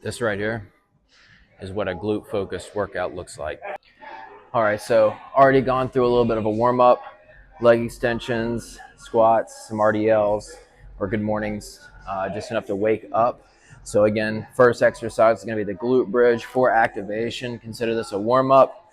This right here is what a glute focused workout looks like. All right, so already gone through a little bit of a warm up, leg extensions, squats, some RDLs, or good mornings, just enough to wake up. So again, first exercise is gonna be the glute bridge for activation. Consider this a warm up.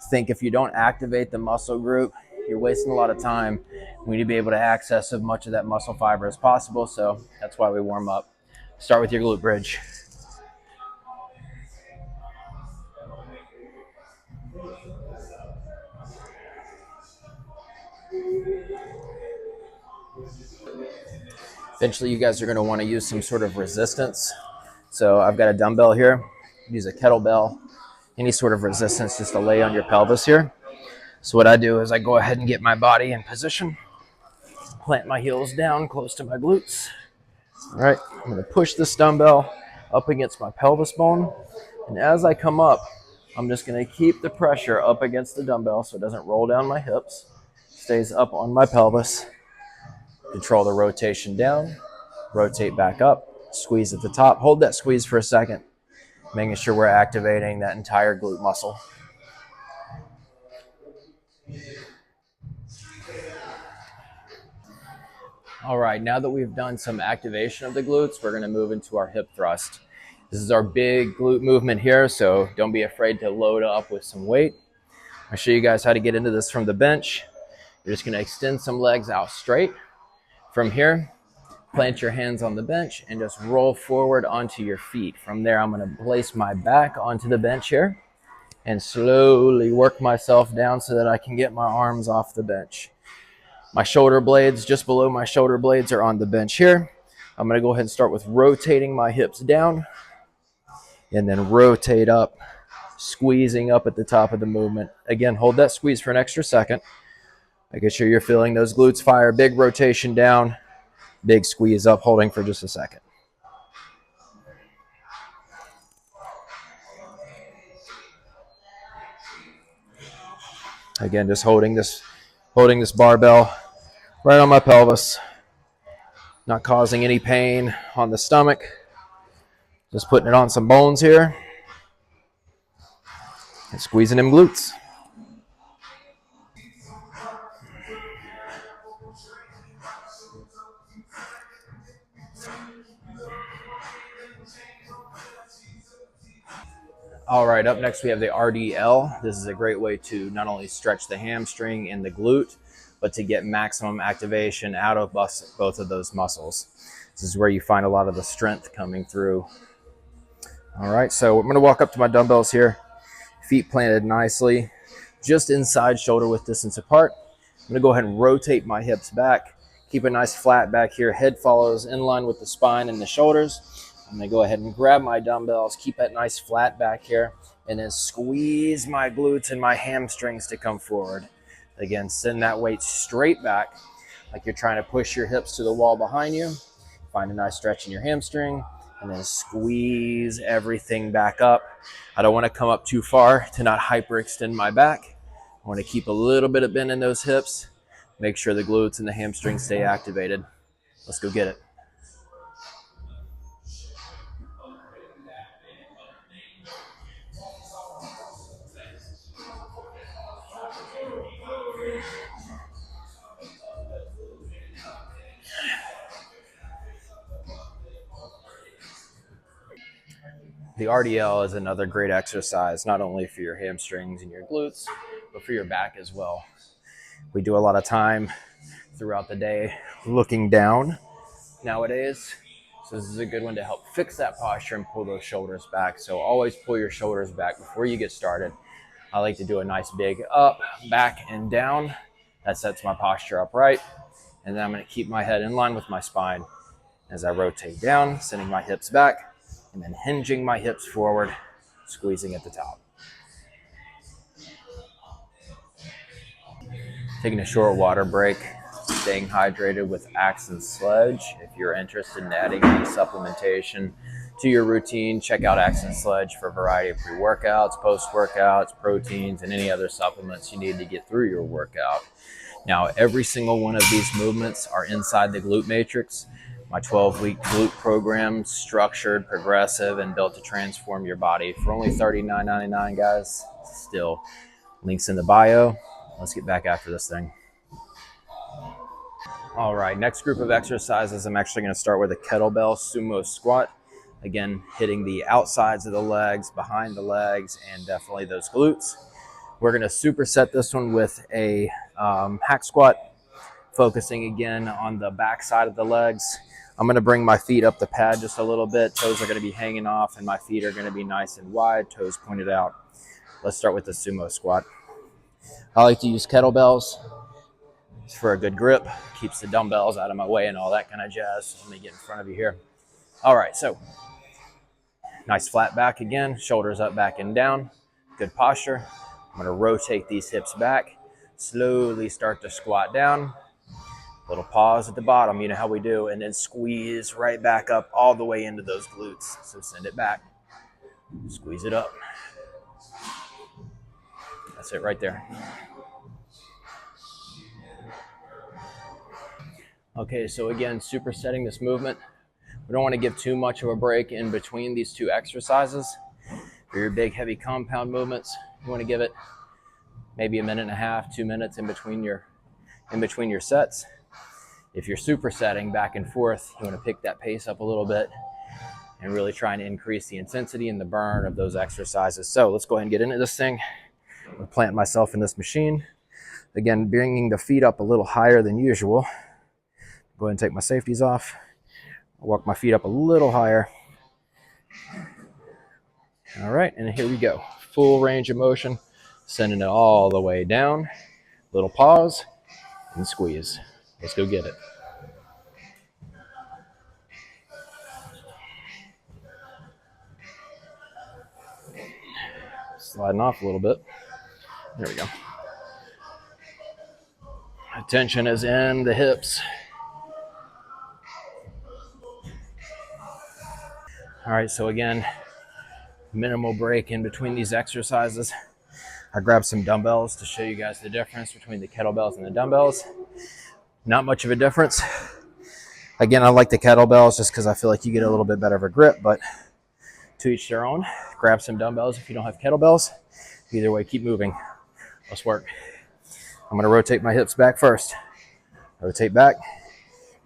Think if you don't activate the muscle group, you're wasting a lot of time. We need to be able to access as much of that muscle fiber as possible, so that's why we warm up. Start with your glute bridge. Eventually, you guys are going to want to use some sort of resistance. So I've got a dumbbell here. Use a kettlebell, any sort of resistance just to lay on your pelvis here. So what I do is I go ahead and get my body in position, plant my heels down close to my glutes. All right, I'm going to push this dumbbell up against my pelvis bone. And as I come up, I'm just going to keep the pressure up against the dumbbell so it doesn't roll down my hips, stays up on my pelvis. Control the rotation down, rotate back up, squeeze at the top. Hold that squeeze for a second, making sure we're activating that entire glute muscle. All right, now that we've done some activation of the glutes, we're going to move into our hip thrust. This is our big glute movement here, so don't be afraid to load up with some weight. I'll show you guys how to get into this from the bench. You're just going to extend some legs out straight. From here, plant your hands on the bench and just roll forward onto your feet. From there, I'm going to place my back onto the bench here and slowly work myself down so that I can get my arms off the bench. My shoulder blades, just below my shoulder blades, are on the bench here. I'm going to go ahead and start with rotating my hips down and then rotate up, squeezing up at the top of the movement. Again, hold that squeeze for an extra second. Making sure you're feeling those glutes fire. Big rotation down, big squeeze up, holding for just a second. Again, just holding this barbell right on my pelvis, not causing any pain on the stomach. Just putting it on some bones here and squeezing them glutes. All right, up next we have the RDL. This is a great way to not only stretch the hamstring and the glute, but to get maximum activation out of both of those muscles. This is where you find a lot of the strength coming through. All right, so I'm gonna walk up to my dumbbells here, feet planted nicely, just inside shoulder width distance apart. I'm gonna go ahead and rotate my hips back, keep a nice flat back here, head follows in line with the spine and the shoulders. I'm gonna go ahead and grab my dumbbells, keep that nice flat back here, and then squeeze my glutes and my hamstrings to come forward. Again, send that weight straight back, like you're trying to push your hips to the wall behind you. Find a nice stretch in your hamstring, and then squeeze everything back up. I don't wanna come up too far to not hyperextend my back. I wanna keep a little bit of bend in those hips, make sure the glutes and the hamstrings stay activated. Let's go get it. The RDL is another great exercise, not only for your hamstrings and your glutes, but for your back as well. We do a lot of time throughout the day looking down nowadays. So this is a good one to help fix that posture and pull those shoulders back. So always pull your shoulders back before you get started. I like to do a nice big up, back, and down. That sets my posture upright. And then I'm going to keep my head in line with my spine as I rotate down, sending my hips back, and then hinging my hips forward, squeezing at the top. Taking a short water break, staying hydrated with Axe and Sledge. If you're interested in adding any supplementation to your routine, check out Axe and Sledge for a variety of pre-workouts, post-workouts, proteins, and any other supplements you need to get through your workout. Now, every single one of these movements are inside the glute matrix. My 12-week glute program, structured, progressive, and built to transform your body for only $39.99, guys. Still, links in the bio. Let's get back after this thing. All right, next group of exercises, I'm actually going to start with a kettlebell sumo squat. Again, hitting the outsides of the legs, behind the legs, and definitely those glutes. We're going to superset this one with a hack squat, focusing again on the back side of the legs. I'm going to bring my feet up the pad just a little bit. Toes are going to be hanging off, and my feet are going to be nice and wide, toes pointed out. Let's start with the sumo squat. I like to use kettlebells for a good grip, keeps the dumbbells out of my way and all that kind of jazz. Let me get in front of you here. All right, so nice flat back again, shoulders up, back and down. Good posture. I'm going to rotate these hips back, slowly start to squat down. Little pause at the bottom, you know how we do, and then squeeze right back up all the way into those glutes. So send it back, squeeze it up. That's it right there. Okay, so again, supersetting this movement. We don't want to give too much of a break in between these two exercises. For your big, heavy compound movements, you want to give it maybe a minute and a half, 2 minutes in between your sets. If you're supersetting back and forth, you want to pick that pace up a little bit and really trying to increase the intensity and the burn of those exercises. So let's go ahead and get into this thing. I'm going to plant myself in this machine. Again, bringing the feet up a little higher than usual. Go ahead and take my safeties off. Walk my feet up a little higher. All right, and here we go. Full range of motion, sending it all the way down. Little pause and squeeze. Let's go get it. Sliding off a little bit. There we go. Attention is in the hips. All right, so again, minimal break in between these exercises. I grabbed some dumbbells to show you guys the difference between the kettlebells and the dumbbells. Not much of a difference. Again, I like the kettlebells just because I feel like you get a little bit better of a grip, but to each their own. Grab some dumbbells if you don't have kettlebells. Either way, keep moving. Let's work. I'm going to rotate my hips back first. Rotate back.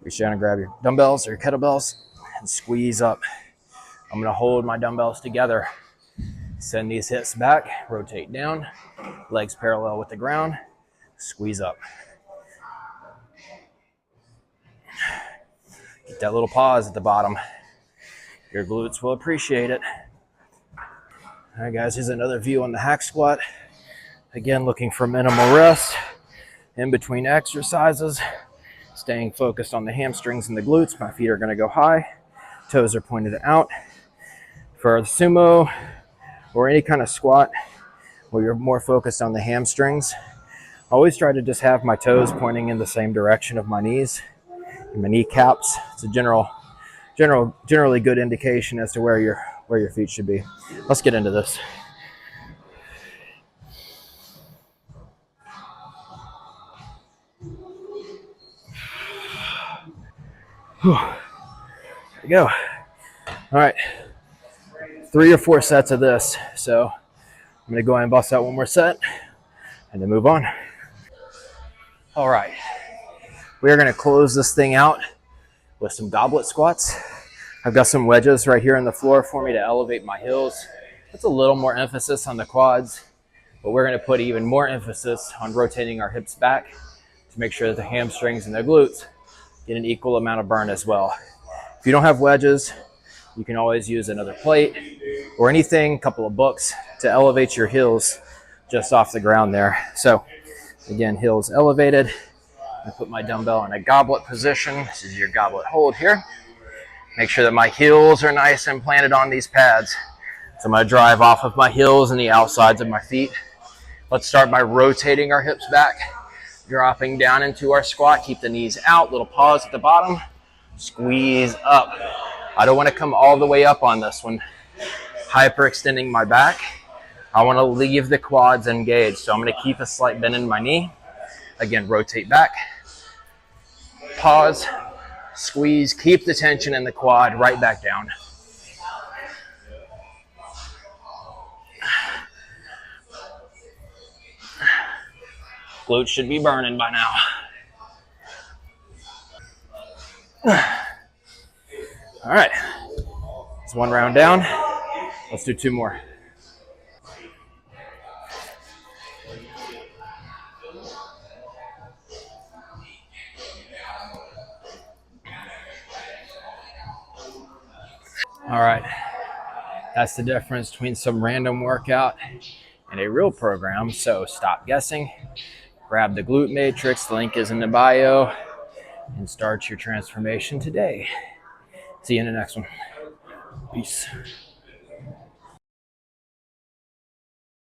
Reach down and grab your dumbbells or your kettlebells and squeeze up. I'm going to hold my dumbbells together. Send these hips back, rotate down, legs parallel with the ground, squeeze up. Get that little pause at the bottom. Your glutes will appreciate it. All right, guys, here's another view on the hack squat. Again, looking for minimal rest in between exercises, staying focused on the hamstrings and the glutes. My feet are going to go high, toes are pointed out. For the sumo or any kind of squat where you're more focused on the hamstrings, I always try to just have my toes pointing in the same direction of my knees and my kneecaps. It's a generally good indication as to where your feet should be. Let's get into this. There we go. All right. 3 or 4 sets of this. So I'm going to go ahead and bust out one more set and then move on. All right. We are going to close this thing out with some goblet squats. I've got some wedges right here on the floor for me to elevate my heels. That's a little more emphasis on the quads, but we're going to put even more emphasis on rotating our hips back to make sure that the hamstrings and the glutes get an equal amount of burn as well. If you don't have wedges, you can always use another plate or anything, a couple of books to elevate your heels just off the ground there. So again, heels elevated. I put my dumbbell in a goblet position. This is your goblet hold here. Make sure that my heels are nice and planted on these pads. So I'm going to drive off of my heels and the outsides of my feet. Let's start by rotating our hips back, dropping down into our squat. Keep the knees out, little pause at the bottom. Squeeze up. I don't want to come all the way up on this one. Hyperextending my back. I want to leave the quads engaged. So I'm going to keep a slight bend in my knee. Again, rotate back. Pause. Squeeze, keep the tension in the quad, right back down. Glutes should be burning by now. All right, it's one round down. Let's do two more. All right, that's the difference between some random workout and a real program. So stop guessing, grab the Glute Matrix, the link is in the bio, and start your transformation today. See you in the next one. Peace.